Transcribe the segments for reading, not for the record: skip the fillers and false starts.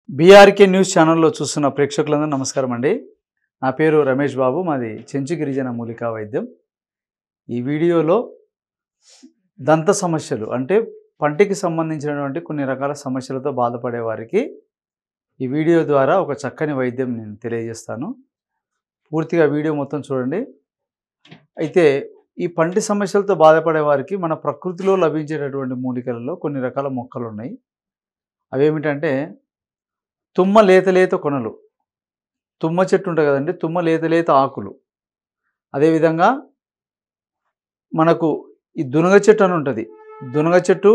BRK news ఛానల్లో చూస్తున్న ప్రేక్షకులందరూ నమస్కారం అండి. నా పేరు రమేష్ బాబు, మాది చెంచు గిరిజన మూలికా వైద్యం. ఈ వీడియోలో దంత సమస్యలు అంటే పంటికి సంబంధించినటువంటి కొన్ని రకాల సమస్యలతో బాధపడే వారికి ఈ వీడియో ద్వారా ఒక చక్కని వైద్యం నేను తెలియజేస్తాను. పూర్తిగా వీడియో మొత్తం చూడండి. అయితే ఈ పంటి సమస్యలతో బాధపడే వారికి మన ప్రకృతిలో లభించేటటువంటి మూలికలలో కొన్ని రకాల మొక్కలు ఉన్నాయి. అవేమిటంటే తుమ్మ లేత లేత కొనలు, తుమ్మ చెట్టు ఉంటుంది కదండి, తుమ్మ లేత లేత ఆకులు. అదేవిధంగా మనకు ఈ దునగ చెట్టు అని ఉంటుంది, దునగ చెట్టు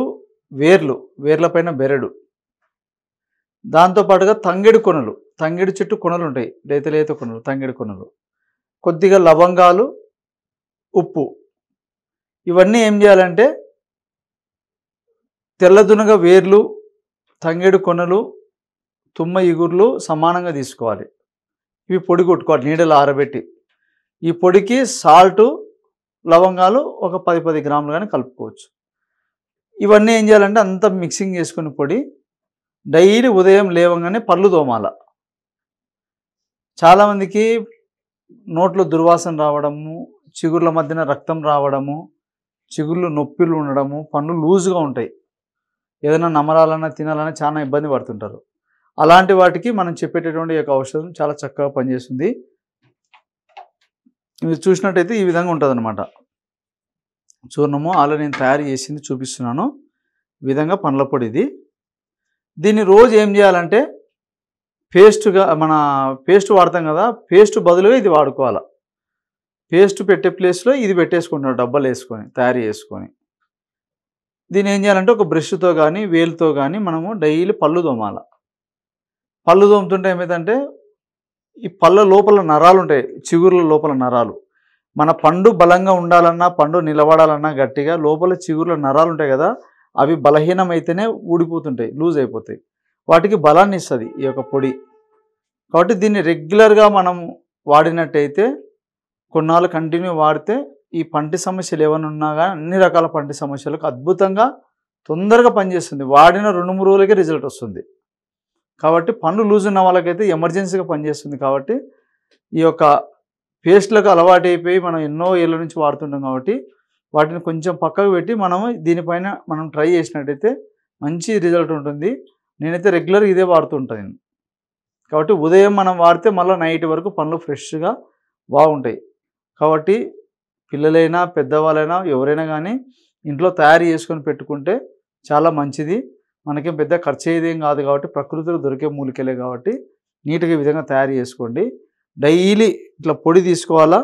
వేర్లపైన బెరడు. దాంతోపాటుగా తంగెడు కొనలు, తంగెడు చెట్టు కొనలు ఉంటాయి, లేత లేత కొనలు, తంగెడు కొనలు. కొద్దిగా లవంగాలు, ఉప్పు. ఇవన్నీ ఏం చేయాలంటే తెల్ల దునగ వేర్లు, తంగెడు కొనలు, తుమ్మ ఇగుర్లు సమానంగా తీసుకోవాలి. ఇవి పొడి కొట్టుకోవాలి నీడలో ఆరబెట్టి. ఈ పొడికి సాల్టు, లవంగాలు ఒక 10 గ్రాములు కానీ కలుపుకోవచ్చు. ఇవన్నీ ఏం చేయాలంటే అంతా మిక్సింగ్ చేసుకుని పొడి డైలీ ఉదయం లేవగానే పళ్ళు తోమాల. చాలామందికి నోట్లో దుర్వాసన రావడము, చిగుర్ల మధ్యన రక్తం రావడము, చిగుర్లు నొప్పిలు ఉండడము, పళ్ళు లూజుగా ఉంటాయి, ఏదైనా నమలాలన్నా తినాలన్నా చాలా ఇబ్బంది పడుతుంటారు. అలాంటి వాటికి మనం చెప్పేటటువంటి యొక్క ఔషధం చాలా చక్కగా పనిచేస్తుంది. మీరు చూసినట్టయితే ఈ విధంగా ఉంటుంది అన్నమాట. చూర్ణము ఆల్రెడీ నేను తయారు చేసింది చూపిస్తున్నాను. ఈ విధంగా పండ్ల పొడి ఇది. దీన్ని రోజు ఏం చేయాలంటే మన పేస్ట్ వాడతాం కదా, పేస్ట్ బదులుగా ఇది వాడుకోవాలి. పేస్ట్ పెట్టే ప్లేస్లో ఇది పెట్టేసుకుంటున్నాం, డబ్బాలు వేసుకొని తయారు చేసుకొని. దీన్ని ఏం చేయాలంటే ఒక బ్రష్తో కానీ వేలుతో కానీ మనము డైలీ పళ్ళు తోమాల. పళ్ళు తోముతుంటే ఏమైందంటే ఈ పళ్ళ లోపల నరాలు ఉంటాయి, చిగుర్ల లోపల నరాలు. మన పండు బలంగా ఉండాలన్నా, పండు నిలబడాలన్నా గట్టిగా లోపల చిగుర్ల నరాలు ఉంటాయి కదా, అవి బలహీనమైతేనే ఊడిపోతుంటాయి, లూజ్ అయిపోతాయి. వాటికి బలాన్ని ఇస్తుంది ఈ యొక్క పొడి. కాబట్టి దీన్ని రెగ్యులర్గా మనం వాడినట్టయితే కొన్నాళ్ళు కంటిన్యూ వాడితే ఈ పంటి సమస్యలు ఏమైనా ఉన్నా కానీ అన్ని రకాల పంటి సమస్యలకు అద్భుతంగా తొందరగా పనిచేస్తుంది. వాడిన 2-3 రోజులకే రిజల్ట్ వస్తుంది. కాబట్టి పళ్ళు లూజ్ ఉన్న వాళ్ళకైతే ఎమర్జెన్సీగా పనిచేస్తుంది. కాబట్టి ఈ యొక్క పేస్ట్లకు అలవాటు అయిపోయి మనం ఎన్నో ఏళ్ళ నుంచి వాడుతుంటాం కాబట్టి వాటిని కొంచెం పక్కకు పెట్టి దీనిపైన మనం ట్రై చేసినట్టయితే మంచి రిజల్ట్ ఉంటుంది. నేనైతే రెగ్యులర్గా ఇదే వాడుతుంటాను. కాబట్టి ఉదయం మనం వాడితే మళ్ళీ నైట్ వరకు పళ్ళు ఫ్రెష్గా బాగుంటాయి. కాబట్టి పిల్లలైనా పెద్దవాళ్ళైనా ఎవరైనా కానీ ఇంట్లో తయారు చేసుకొని పెట్టుకుంటే చాలా మంచిది. మనకేం పెద్ద ఖర్చు అయ్యేదేం కాదు కాబట్టి ప్రకృతిలో దొరికే మూలికలే కాబట్టి నీట్గా ఈ విధంగా తయారు చేసుకోండి. డైలీ ఇట్లా పొడి తీసుకోవాలా.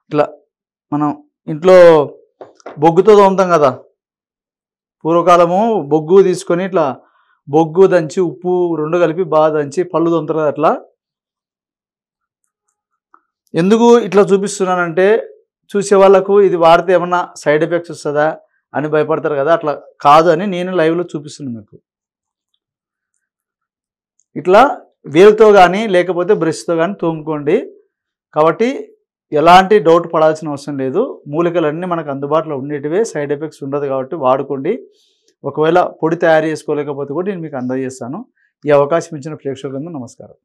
ఇట్లా మనం ఇంట్లో బొగ్గుతో తోముతాం కదా, పూర్వకాలము బొగ్గు తీసుకొని ఇట్లా బొగ్గు దంచి ఉప్పు 2 కలిపి బాగా దంచి పళ్ళు తోముతారు కదా. అట్లా ఎందుకు ఇట్లా చూపిస్తున్నానంటే చూసే వాళ్ళకు ఇది వాడితే ఏమన్నా సైడ్ ఎఫెక్ట్స్ వస్తుందా అని భయపడతారు కదా, అట్లా కాదు అని నేను లైవ్లో చూపిస్తున్నాను మీకు. ఇట్లా వేలుతో కానీ లేకపోతే బ్రష్తో కానీ తోముకోండి. కాబట్టి ఎలాంటి డౌట్ పడాల్సిన అవసరం లేదు. మూలికలన్నీ మనకు అందుబాటులో ఉండేటివే, సైడ్ ఎఫెక్ట్స్ ఉండదు కాబట్టి వాడుకోండి. ఒకవేళ పొడి తయారు చేసుకోలేకపోతే కూడా నేను మీకు అందజేస్తాను. ఈ అవకాశం ఇచ్చిన ప్రేక్షకులందరూ నమస్కారం.